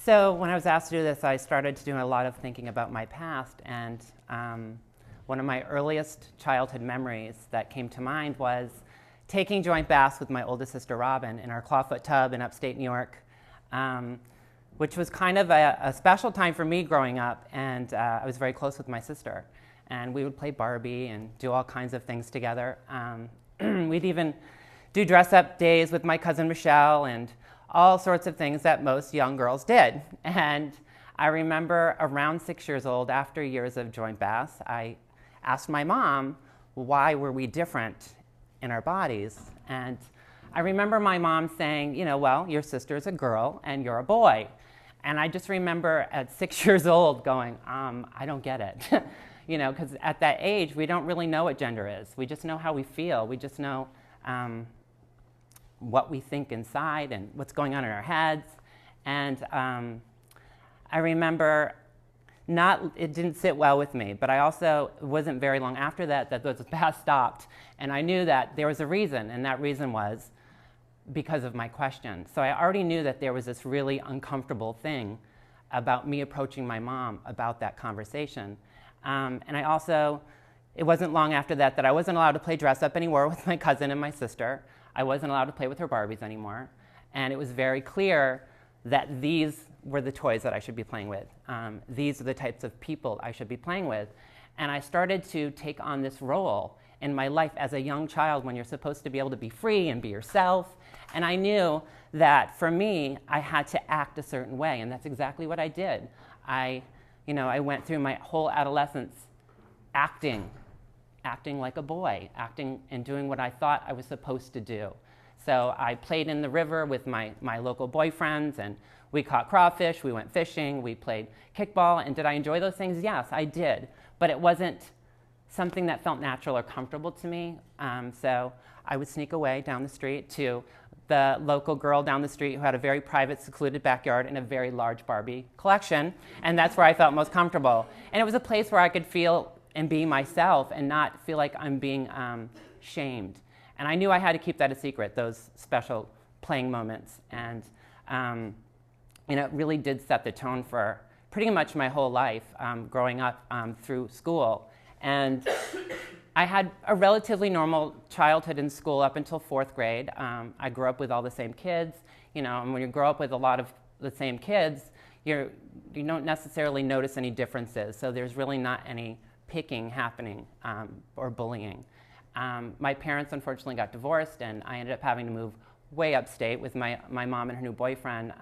So when I was asked to do this, I started to do a lot of thinking about my past, and one of my earliest childhood memories that came to mind was taking joint baths with my oldest sister Robin in our clawfoot tub in upstate New York, which was kind of a special time for me growing up, and I was very close with my sister. And we would play Barbie and do all kinds of things together. We'd even do dress-up days with my cousin Michelle and all sorts of things that most young girls did. And I remember around 6 years old, after years of joint baths, I asked my mom, why were we different in our bodies? And I remember my mom saying, well, your sister's a girl and you're a boy. And I just remember at 6 years old going, I don't get it. Because at that age, we don't really know what gender is. We just know how we feel. We just know what we think inside and what's going on in our heads. And I remember it didn't sit well with me, but I also, it wasn't very long after that those baths stopped. And I knew that there was a reason, and that reason was because of my question. So I already knew that there was this really uncomfortable thing about me approaching my mom about that conversation. And I also, it wasn't long after that I wasn't allowed to play dress up anymore with my cousin and my sister. I wasn't allowed to play with her Barbies anymore. And it was very clear that these were the toys that I should be playing with. These are the types of people I should be playing with. And I started to take on this role in my life as a young child when you're supposed to be able to be free and be yourself. And I knew that for me, I had to act a certain way, and that's exactly what I did. I went through my whole adolescence acting like a boy, acting and doing what I thought I was supposed to do. So I played in the river with my local boyfriends, and we caught crawfish, we went fishing, we played kickball, and did I enjoy those things? Yes, I did. But it wasn't something that felt natural or comfortable to me. So I would sneak away down the street to the local girl down the street who had a very private, secluded backyard and a very large Barbie collection, and that's where I felt most comfortable. And it was a place where I could feel and be myself and not feel like I'm being shamed. And I knew I had to keep that a secret, those special playing moments. And it really did set the tone for pretty much my whole life growing up through school. And I had a relatively normal childhood in school up until 4th grade. I grew up with all the same kids, and when you grow up with a lot of the same kids, you don't necessarily notice any differences. So there's really not any picking happening or bullying. My parents unfortunately got divorced, and I ended up having to move way upstate with my mom and her new boyfriend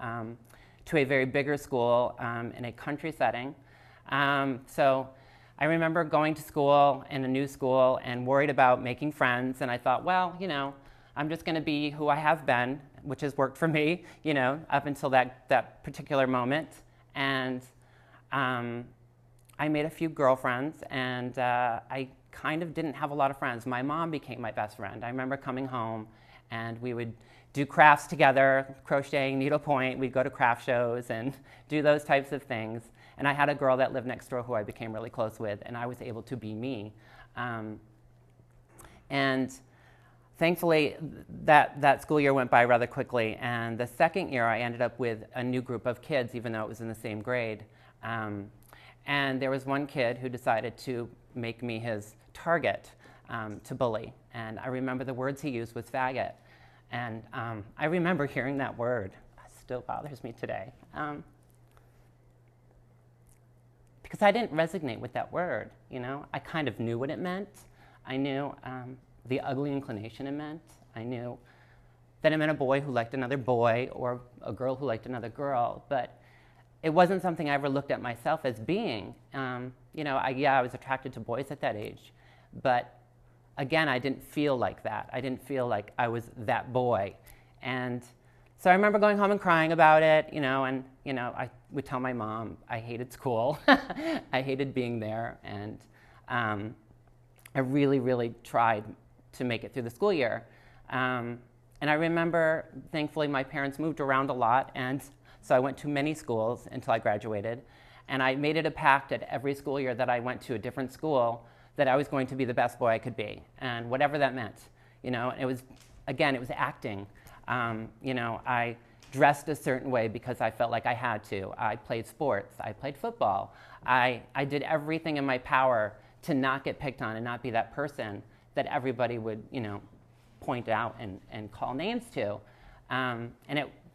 to a very bigger school in a country setting. So I remember going to school in a new school and worried about making friends, and I thought, well, I'm just going to be who I have been, which has worked for me, up until that particular moment. And I made a few girlfriends, and I kind of didn't have a lot of friends. My mom became my best friend. I remember coming home, and we would do crafts together, crocheting, needlepoint. We'd go to craft shows and do those types of things. And I had a girl that lived next door who I became really close with, and I was able to be me. And thankfully, that school year went by rather quickly. And the second year, I ended up with a new group of kids, even though it was in the same grade. And there was one kid who decided to make me his target to bully. And I remember the words he used was faggot. And I remember hearing that word. It still bothers me today. Because I didn't resonate with that word, I kind of knew what it meant. I knew the ugly inclination it meant. I knew that it meant a boy who liked another boy or a girl who liked another girl, but it wasn't something I ever looked at myself as being. I was attracted to boys at that age, but again, I didn't feel like that. I didn't feel like I was that boy. And so I remember going home and crying about it, I would tell my mom I hated school. I hated being there, and I really, really tried to make it through the school year. And I remember, thankfully, my parents moved around a lot, and so I went to many schools until I graduated. And I made it a pact at every school year that I went to a different school that I was going to be the best boy I could be, and whatever that meant. It was, again, it was acting. I dressed a certain way because I felt like I had to. I played sports. I played football. I did everything in my power to not get picked on and not be that person that everybody would, point out and call names to. And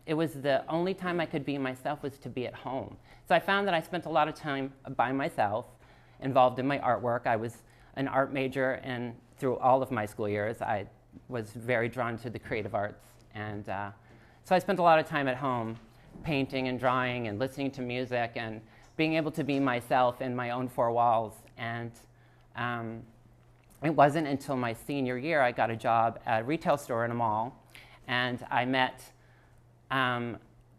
it was the only time I could be myself was to be at home. So I found that I spent a lot of time by myself, involved in my artwork. I was an art major, and through all of my school years, I was very drawn to the creative arts. And so I spent a lot of time at home painting and drawing and listening to music and being able to be myself in my own four walls. And it wasn't until my senior year I got a job at a retail store in a mall, and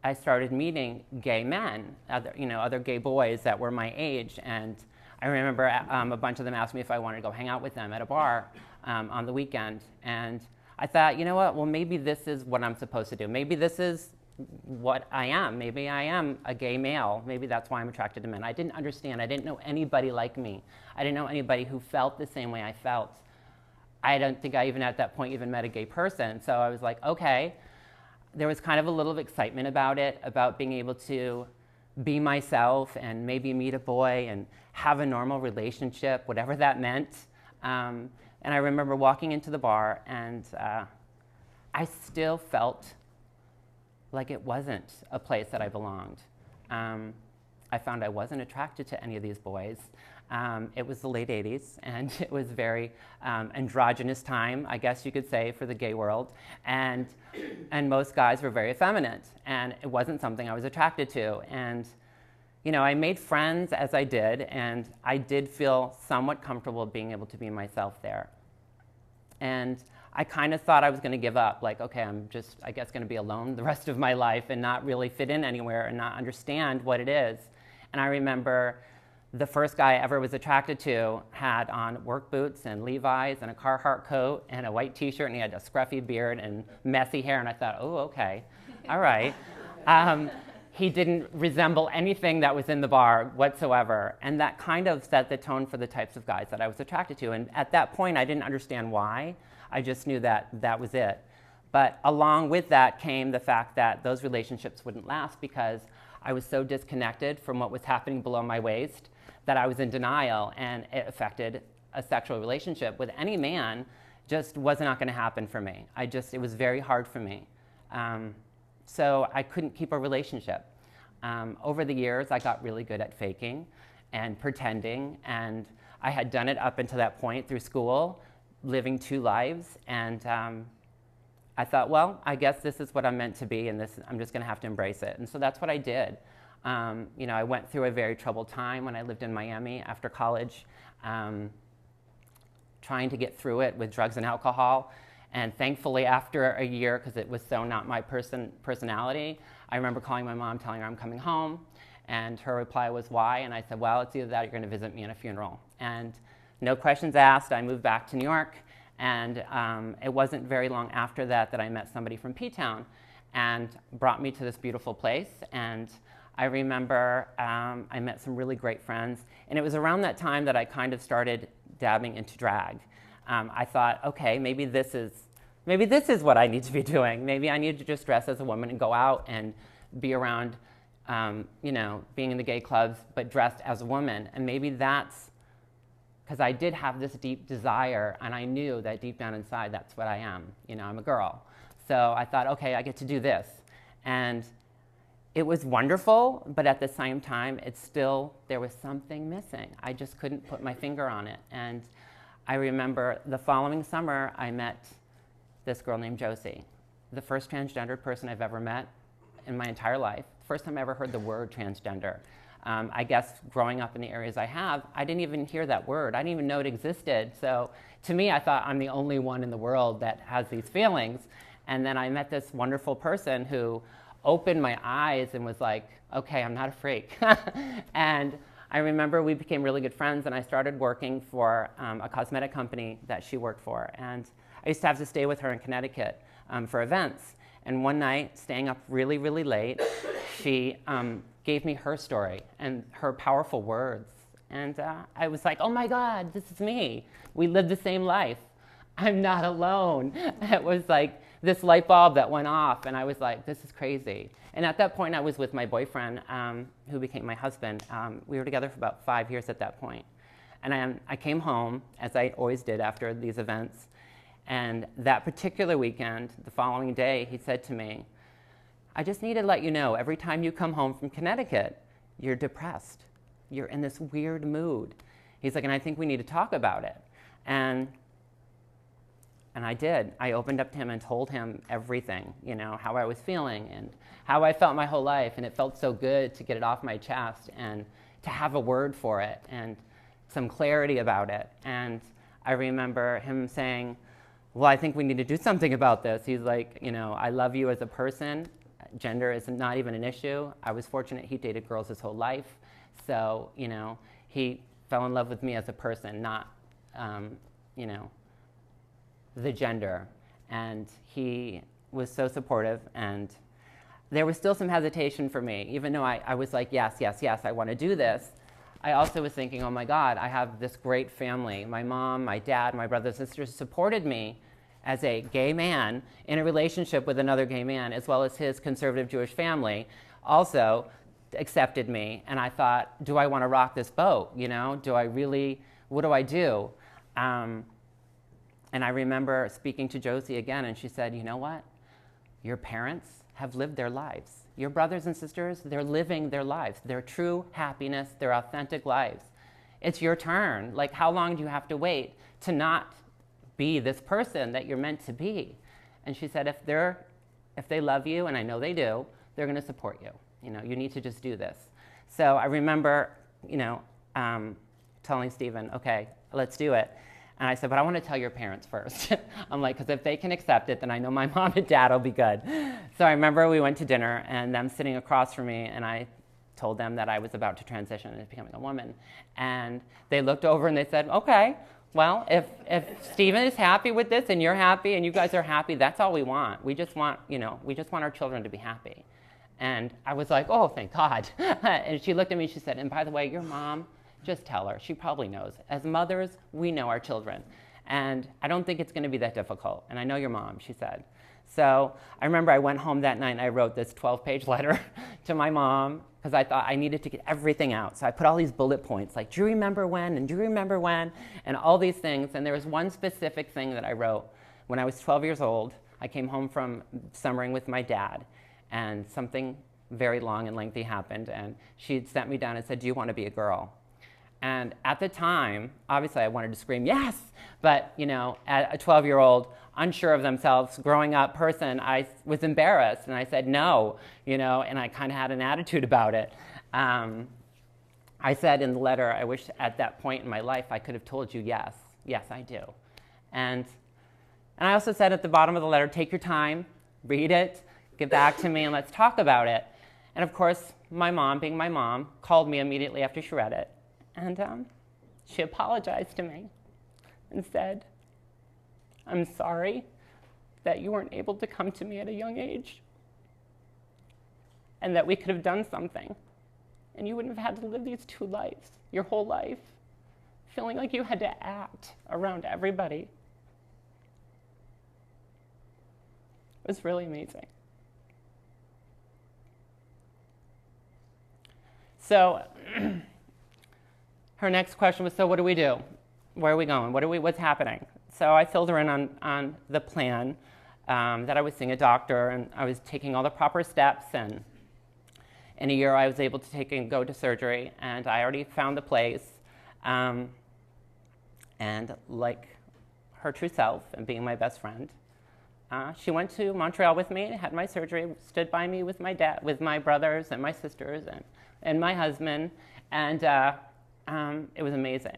I started meeting gay men, other gay boys that were my age. And I remember a bunch of them asked me if I wanted to go hang out with them at a bar on the weekend. And I thought, you know what, well, maybe this is what I'm supposed to do. Maybe this is what I am. Maybe I am a gay male. Maybe that's why I'm attracted to men. I didn't understand. I didn't know anybody like me. I didn't know anybody who felt the same way I felt. I don't think I even at that point even met a gay person. So I was like, okay. There was kind of a little excitement about it, about being able to be myself and maybe meet a boy and have a normal relationship, whatever that meant. And I remember walking into the bar, and I still felt like it wasn't a place that I belonged. I found I wasn't attracted to any of these boys. It was the late 80s, and it was very androgynous time, I guess you could say, for the gay world. And most guys were very effeminate, and it wasn't something I was attracted to. And I made friends as I did, and I did feel somewhat comfortable being able to be myself there. And I kind of thought I was going to give up, like, okay, I'm just, I guess, going to be alone the rest of my life and not really fit in anywhere and not understand what it is. And I remember the first guy I ever was attracted to had on work boots and Levi's and a Carhartt coat and a white t-shirt, and he had a scruffy beard and messy hair, and I thought, oh, okay, all right. He didn't resemble anything that was in the bar whatsoever, and that kind of set the tone for the types of guys that I was attracted to. And at that point, I didn't understand why. I just knew that that was it. But along with that came the fact that those relationships wouldn't last because I was so disconnected from what was happening below my waist that I was in denial, and it affected a sexual relationship with any man. Just was not going to happen for me. It was very hard for me. So I couldn't keep a relationship. Over the years, I got really good at faking and pretending, and I had done it up until that point through school, living two lives, and I thought, well, I guess this is what I'm meant to be, and I'm just going to have to embrace it. And so that's what I did. I went through a very troubled time when I lived in Miami after college, trying to get through it with drugs and alcohol. And thankfully, after a year, because it was so not my personality, I remember calling my mom, telling her I'm coming home, and her reply was, why? And I said, well, it's either that or you're going to visit me in a funeral. And no questions asked, I moved back to New York, and it wasn't very long after that I met somebody from P-Town and brought me to this beautiful place. And I remember I met some really great friends, and it was around that time that I kind of started dabbing into drag. I thought, okay, maybe this is what I need to be doing. Maybe I need to just dress as a woman and go out and be around, being in the gay clubs, but dressed as a woman. And maybe that's because I did have this deep desire, and I knew that deep down inside, that's what I am. I'm a girl. So I thought, okay, I get to do this. And it was wonderful, but at the same time, there was something missing. I just couldn't put my finger on it. And I remember the following summer, I met this girl named Josie, the first transgendered person I've ever met in my entire life. First time I ever heard the word transgender. I guess growing up in the areas I have, I didn't even hear that word. I didn't even know it existed. So to me, I thought I'm the only one in the world that has these feelings. And then I met this wonderful person who opened my eyes and was like, okay, I'm not a freak. And I remember we became really good friends, and I started working for a cosmetic company that she worked for. And I used to have to stay with her in Connecticut for events. And one night, staying up really, really late, she gave me her story and her powerful words. And I was like, oh my God, this is me. We live the same life. I'm not alone. It was like this light bulb that went off, and I was like, this is crazy. And at that point, I was with my boyfriend, who became my husband. We were together for about 5 years at that point. And I came home, as I always did after these events. And that particular weekend, the following day, he said to me, I just need to let you know, every time you come home from Connecticut, you're depressed. You're in this weird mood. He's like, and I think we need to talk about it. And I did. I opened up to him and told him everything, you know, how I was feeling and how I felt my whole life. And it felt so good to get it off my chest and to have a word for it and some clarity about it. And I remember him saying, well, I think we need to do something about this. He's like, you know, I love you as a person. Gender is not even an issue. I was fortunate he dated girls his whole life. So, you know, he fell in love with me as a person, not, you know, the gender. And he was so supportive. And there was still some hesitation for me, even though I was like, yes, yes, yes, I want to do this. I also was thinking, oh my God, I have this great family. My mom, my dad, my brothers and sisters supported me as a gay man in a relationship with another gay man, as well as his conservative Jewish family also accepted me. And I thought, do I want to rock this boat? You know, do I really, what do I do? And I remember speaking to Josie again, and she said, you know what? Your parents have lived their lives. Your brothers and sisters, they're living their lives, their true happiness, their authentic lives. It's your turn. Like, how long do you have to wait to not be this person that you're meant to be? And she said, if they love you, and I know they do, they're going to support you. You know, you need to just do this. So I remember, you know, telling Stephen, okay, let's do it. And I said, but I want to tell your parents first. I'm like, because if they can accept it, then I know my mom and dad will be good. So I remember we went to dinner, and them sitting across from me, and I told them that I was about to transition into becoming a woman. And they looked over and they said, okay, well, if Stephen is happy with this, and you're happy, and you guys are happy, that's all we want. We just want, you know, we just want our children to be happy. And I was like, oh, thank God. And she looked at me and she said, and by the way, your mom, just tell her. She probably knows. As mothers, we know our children. And I don't think it's going to be that difficult. And I know your mom, she said. So I remember I went home that night and I wrote this 12-page letter to my mom because I thought I needed to get everything out. So I put all these bullet points like, do you remember when? And do you remember when? And all these things. And there was one specific thing that I wrote. When I was 12 years old, I came home from summering with my dad. And something very long and lengthy happened. And she sent me down and said, do you want to be a girl? And at the time, obviously I wanted to scream, yes, but you know, at a 12-year-old, unsure of themselves, growing up person, I was embarrassed, and I said no, you know, and I kind of had an attitude about it. I said in the letter, I wish at that point in my life I could have told you yes, yes I do. And I also said at the bottom of the letter, take your time, read it, get back to me, and let's talk about it. And of course, my mom, being my mom, called me immediately after she read it. And she apologized to me and said, I'm sorry that you weren't able to come to me at a young age and that we could have done something and you wouldn't have had to live these two lives, your whole life, feeling like you had to act around everybody. It was really amazing. So her next question was, so what do we do? Where are we going? What's happening? So I filled her in on the plan, that I was seeing a doctor and I was taking all the proper steps, and in a year I was able to take and go to surgery, and I already found the place. And like her true self and being my best friend, she went to Montreal with me, had my surgery, stood by me with my dad, with my brothers and my sisters and my husband, and it was amazing.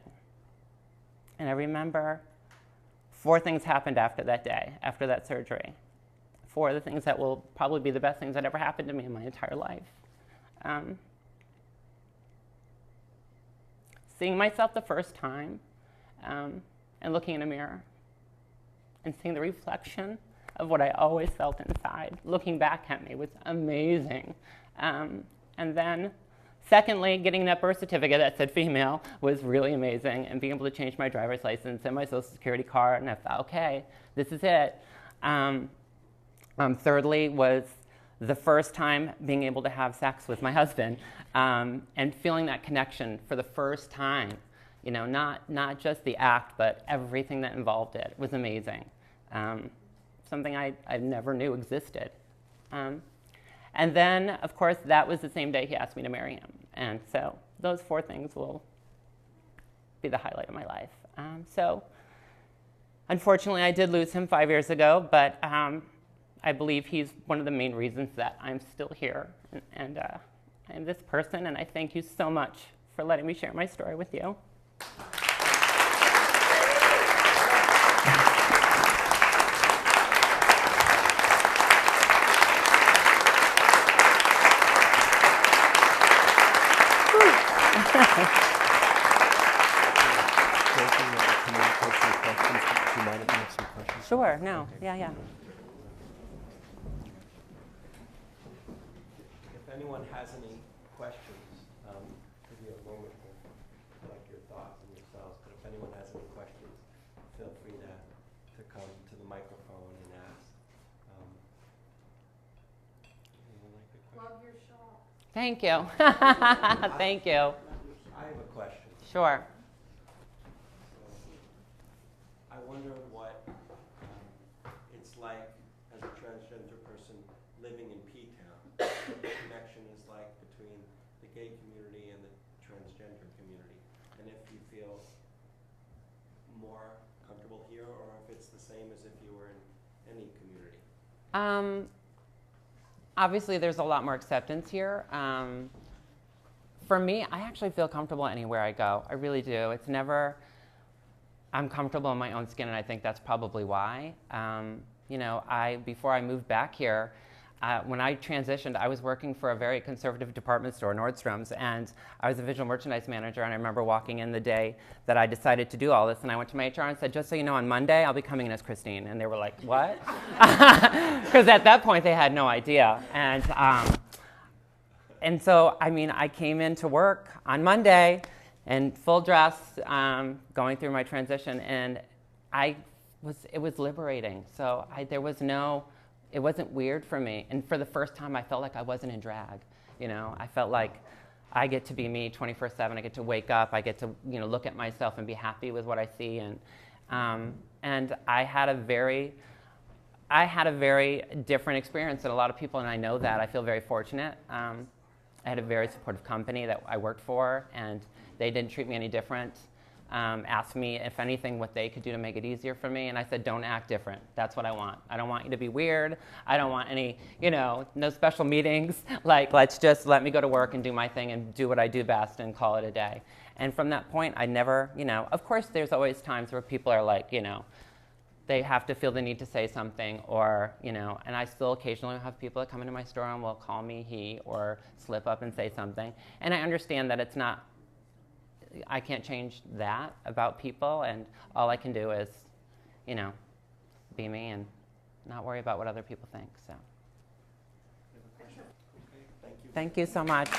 And I remember 4 things happened after that day, after that surgery. 4 of the things that will probably be the best things that ever happened to me in my entire life. Seeing myself the first time, and looking in a mirror and seeing the reflection of what I always felt inside, looking back at me was amazing. And then secondly, getting that birth certificate that said female was really amazing, and being able to change my driver's license and my social security card, and I thought, okay, this is it. Thirdly was the first time being able to have sex with my husband, and feeling that connection for the first time. You know, not just the act, but everything that involved it was amazing. Something I never knew existed. And then, of course, that was the same day he asked me to marry him. And so those 4 things will be the highlight of my life. So unfortunately, I did lose him 5 years ago, but I believe he's one of the main reasons that I'm still here and I am this person. And I thank you so much for letting me share my story with you. Sure, no, yeah. If anyone has any questions, give you a moment to collect your thoughts and yourselves, but if anyone has any questions, feel free to come to the microphone and ask. Anyone like a question? Love your shawl. Thank you. Thank you. I have a question. Sure. I wonder what it's like as a transgender person living in P-Town. What the connection is like between the gay community and the transgender community, and if you feel more comfortable here, or if it's the same as if you were in any community. Obviously, there's a lot more acceptance here. For me, I actually feel comfortable anywhere I go. I really do. It's never, I'm comfortable in my own skin, and I think that's probably why. You know, before I moved back here, when I transitioned, I was working for a very conservative department store, Nordstrom's, and I was a visual merchandise manager, and I remember walking in the day that I decided to do all this, and I went to my HR and said, just so you know, on Monday, I'll be coming in as Christine. And they were like, what? Because at that point, they had no idea. And so, I mean, I came into work on Monday in full dress, going through my transition, and it was liberating. So it wasn't weird for me. And for the first time, I felt like I wasn't in drag. You know, I felt like I get to be me 24/7. I get to wake up. I get to, you know, look at myself and be happy with what I see. And I had a very different experience than a lot of people, and I know that. I feel very fortunate. I had a very supportive company that I worked for, and they didn't treat me any different. Asked me, if anything, what they could do to make it easier for me, and I said, don't act different. That's what I want. I don't want you to be weird. I don't want any, you know, no special meetings. Like, let me go to work and do my thing and do what I do best and call it a day. And from that point, I never, you know, of course there's always times where people are like, you know, they have to feel the need to say something, or, you know, and I still occasionally have people that come into my store and will call me he or slip up and say something. And I understand that it's not, I can't change that about people, and all I can do is, you know, be me and not worry about what other people think. So, Okay, thank you. Thank you so much.